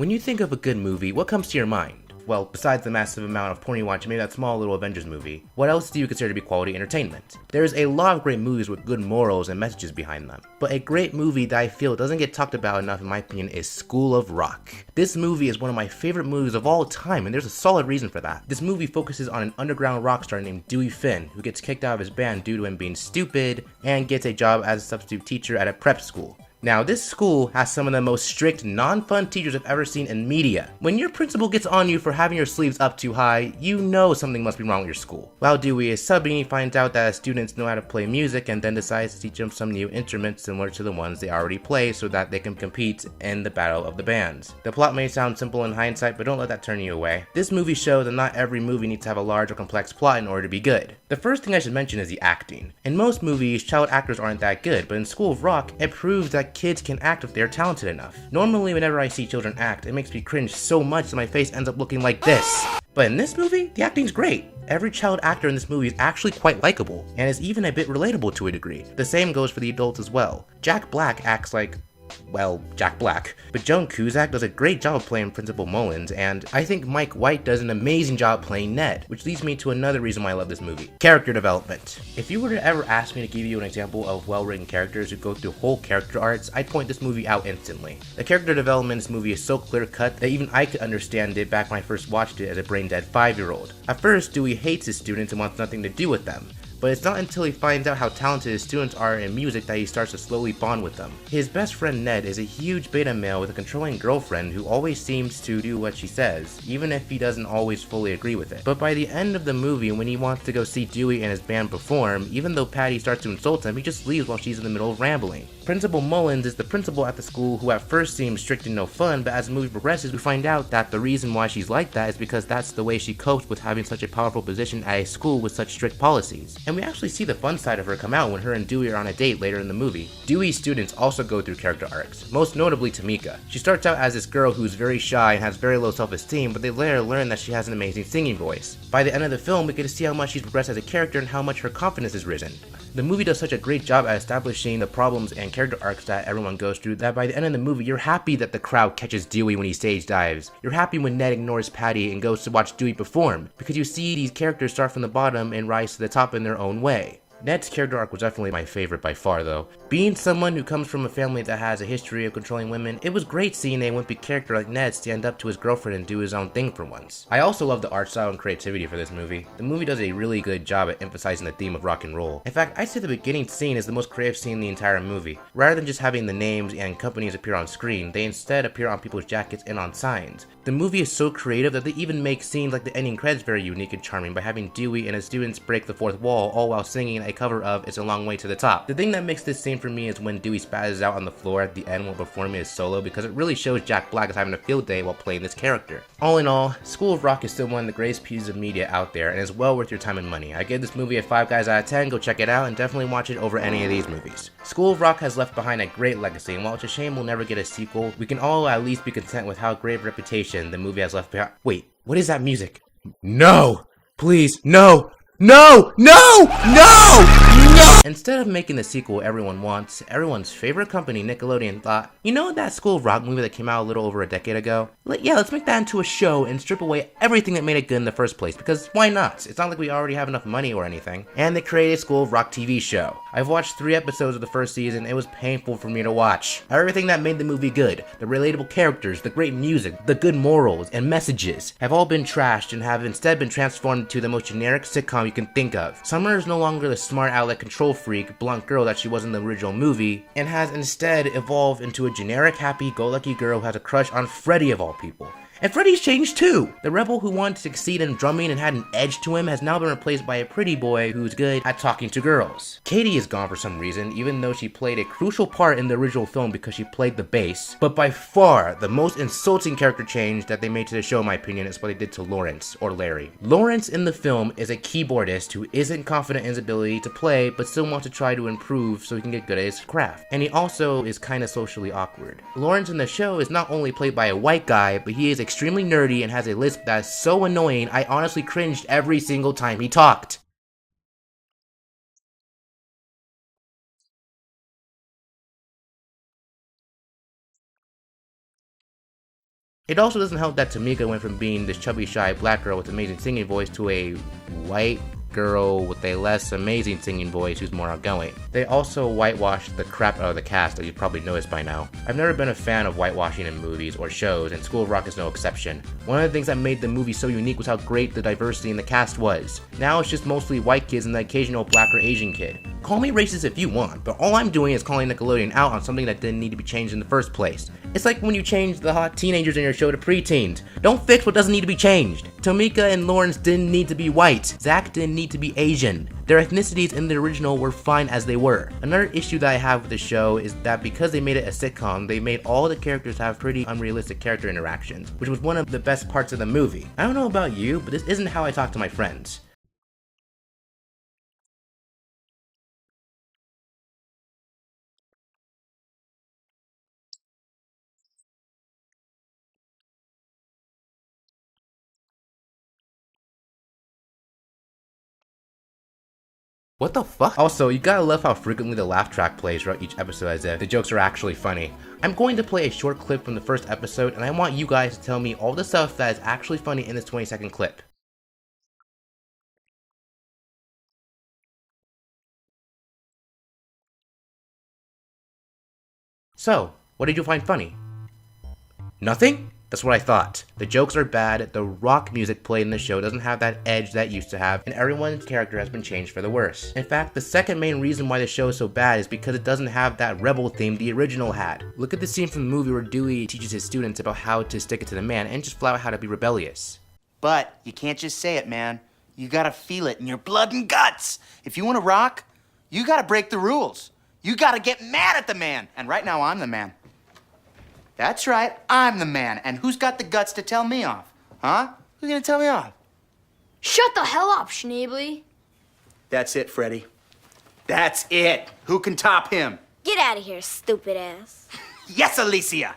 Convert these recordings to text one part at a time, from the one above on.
When you think of a good movie, what comes to your mind? Well, besides the massive amount of porn you watch, maybe that small little Avengers movie, what else do you consider to be quality entertainment? There's a lot of great movies with good morals and messages behind them, but a great movie that I feel doesn't get talked about enough in my opinion is School of Rock. This movie is one of my favorite movies of all time, and there's a solid reason for that. This movie focuses on an underground rock star named Dewey Finn, who gets kicked out of his band due to him being stupid, and gets a job as a substitute teacher at a prep school. Now, this school has some of the most strict, non-fun teachers I've ever seen in media. When your principal gets on you for having your sleeves up too high, you know something must be wrong with your school. While Dewey is subbing, he finds out that students know how to play music and then decides to teach them some new instruments similar to the ones they already play so that they can compete in the battle of the bands. The plot may sound simple in hindsight, but don't let that turn you away. This movie shows that not every movie needs to have a large or complex plot in order to be good. The first thing I should mention is the acting. In most movies, child actors aren't that good, but in School of Rock, it proves that kids can act if they're talented enough. Normally, whenever I see children act, it makes me cringe so much that my face ends up looking like this. But in this movie, the acting's great. Every child actor in this movie is actually quite likable, and is even a bit relatable to a degree. The same goes for the adults as well. Jack Black acts like, well, Jack Black. But Joan Cusack does a great job playing Principal Mullins, and I think Mike White does an amazing job playing Ned, which leads me to another reason why I love this movie. Character development. If you were to ever ask me to give you an example of well-written characters who go through whole character arcs, I'd point this movie out instantly. The character development in this movie is so clear-cut that even I could understand it back when I first watched it as a brain-dead 5-year-old. At first, Dewey hates his students and wants nothing to do with them. But it's not until he finds out how talented his students are in music that he starts to slowly bond with them. His best friend Ned is a huge beta male with a controlling girlfriend who always seems to do what she says, even if he doesn't always fully agree with it. But by the end of the movie, when he wants to go see Dewey and his band perform, even though Patty starts to insult him, he just leaves while she's in the middle of rambling. Principal Mullins is the principal at the school who at first seems strict and no fun, but as the movie progresses, we find out that the reason why she's like that is because that's the way she copes with having such a powerful position at a school with such strict policies. And we actually see the fun side of her come out when her and Dewey are on a date later in the movie. Dewey's students also go through character arcs, most notably Tamika. She starts out as this girl who's very shy and has very low self-esteem, but they later learn that she has an amazing singing voice. By the end of the film, we get to see how much she's progressed as a character and how much her confidence has risen. The movie does such a great job at establishing the problems and character arcs that everyone goes through that by the end of the movie, you're happy that the crowd catches Dewey when he stage dives. You're happy when Ned ignores Patty and goes to watch Dewey perform, because you see these characters start from the bottom and rise to the top in their own way. Ned's character arc was definitely my favorite by far though. Being someone who comes from a family that has a history of controlling women, it was great seeing a wimpy character like Ned stand up to his girlfriend and do his own thing for once. I also love the art style and creativity for this movie. The movie does a really good job at emphasizing the theme of rock and roll. In fact, I'd say the beginning scene is the most creative scene in the entire movie. Rather than just having the names and companies appear on screen, they instead appear on people's jackets and on signs. The movie is so creative that they even make scenes like the ending credits very unique and charming by having Dewey and his students break the fourth wall all while singing a cover of It's a Long Way to the Top. The thing that makes this scene for me is when Dewey spazzes out on the floor at the end while performing his solo, because it really shows Jack Black is having a field day while playing this character. All in all, School of Rock is still one of the greatest pieces of media out there and is well worth your time and money. I give this movie a 5 guys out of 10, go check it out and definitely watch it over any of these movies. School of Rock has left behind a great legacy, and while it's a shame we'll never get a sequel, we can all at least be content with how great of a reputation the movie has left behind. Wait, what is that music? No! Please, no! No! No! No! No! Instead of making the sequel everyone wants, everyone's favorite company, Nickelodeon, thought, you know that School of Rock movie that came out a little over a decade ago? Let's make that into a show and strip away everything that made it good in the first place, because why not? It's not like we already have enough money or anything. And they created a School of Rock TV show. I've watched 3 episodes of the first season, and it was painful for me to watch. Everything that made the movie good, the relatable characters, the great music, the good morals, and messages, have all been trashed and have instead been transformed into the most generic sitcom you can think of. Summer is no longer the smart aleck control freak, blunt girl that she was in the original movie, and has instead evolved into a generic happy-go-lucky girl who has a crush on Freddie of all people. And Freddie's changed too! The rebel who wanted to succeed in drumming and had an edge to him has now been replaced by a pretty boy who's good at talking to girls. Katie is gone for some reason, even though she played a crucial part in the original film because she played the bass. But by far, the most insulting character change that they made to the show, in my opinion, is what they did to Lawrence, or Larry. Lawrence in the film is a keyboardist who isn't confident in his ability to play, but still wants to try to improve so he can get good at his craft. And he also is kinda socially awkward. Lawrence in the show is not only played by a white guy, but he is extremely nerdy and has a lisp that is so annoying I honestly cringed every single time he talked. It also doesn't help that Tamika went from being this chubby, shy black girl with amazing singing voice to a white girl with a less amazing singing voice who's more outgoing. They also whitewashed the crap out of the cast, as you've probably noticed by now. I've never been a fan of whitewashing in movies or shows, and School of Rock is no exception. One of the things that made the movie so unique was how great the diversity in the cast was. Now it's just mostly white kids and the occasional black or Asian kid. Call me racist if you want, but all I'm doing is calling Nickelodeon out on something that didn't need to be changed in the first place. It's like when you change the hot teenagers in your show to preteens. Don't fix what doesn't need to be changed. Tamika and Lawrence didn't need to be white. Zach didn't need to be Asian. Their ethnicities in the original were fine as they were. Another issue that I have with the show is that because they made it a sitcom, they made all the characters have pretty unrealistic character interactions, which was one of the best parts of the movie. I don't know about you, but this isn't how I talk to my friends. What the fuck? Also, you gotta love how frequently the laugh track plays throughout each episode as if the jokes are actually funny. I'm going to play a short clip from the first episode, and I want you guys to tell me all the stuff that is actually funny in this 20-second clip. So, what did you find funny? Nothing? That's what I thought. The jokes are bad, the rock music played in the show doesn't have that edge that it used to have, and everyone's character has been changed for the worse. In fact, the second main reason why the show is so bad is because it doesn't have that rebel theme the original had. Look at the scene from the movie where Dewey teaches his students about how to stick it to the man and just flat out how to be rebellious. But you can't just say it, man. You gotta feel it in your blood and guts. If you wanna rock, you gotta break the rules. You gotta get mad at the man. And right now, I'm the man. That's right, I'm the man. And who's got the guts to tell me off? Huh? Who's gonna tell me off? Shut the hell up, Schneebly. That's it, Freddy. That's it. Who can top him? Get out of here, stupid ass. Yes, Alicia.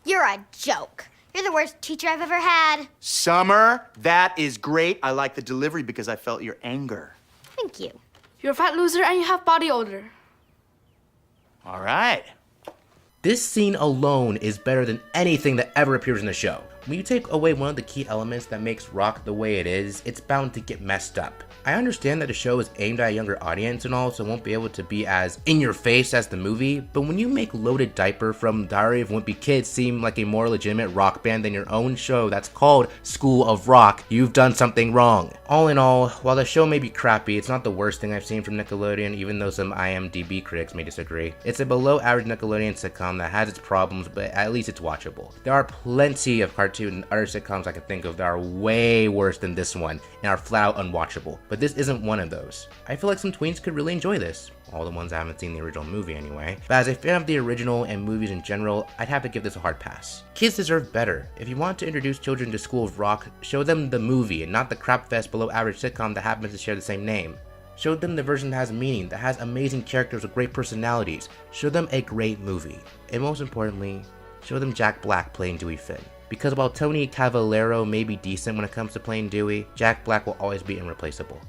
You're a joke. You're the worst teacher I've ever had. Summer, that is great. I like the delivery because I felt your anger. Thank you. You're a fat loser and you have body odor. All right. This scene alone is better than anything that ever appears in the show. When you take away one of the key elements that makes rock the way it is, it's bound to get messed up. I understand that the show is aimed at a younger audience and all, so it won't be able to be as in your face as the movie, but when you make Loaded Diaper from Diary of Wimpy Kid seem like a more legitimate rock band than your own show that's called School of Rock, you've done something wrong. All in all, while the show may be crappy, it's not the worst thing I've seen from Nickelodeon, even though some IMDb critics may disagree. It's a below average Nickelodeon sitcom that has its problems, but at least it's watchable. There are plenty of cartoon and other sitcoms I can think of that are way worse than this one and are flat out unwatchable, but this isn't one of those. I feel like some tweens could really enjoy this. All the ones that haven't seen the original movie anyway. But as a fan of the original and movies in general, I'd have to give this a hard pass. Kids deserve better. If you want to introduce children to School of Rock, show them the movie and not the crapfest below average sitcom that happens to share the same name. Show them the version that has meaning, that has amazing characters with great personalities. Show them a great movie. And most importantly, show them Jack Black playing Dewey Finn. Because while Tony Cavallero may be decent when it comes to playing Dewey, Jack Black will always be irreplaceable.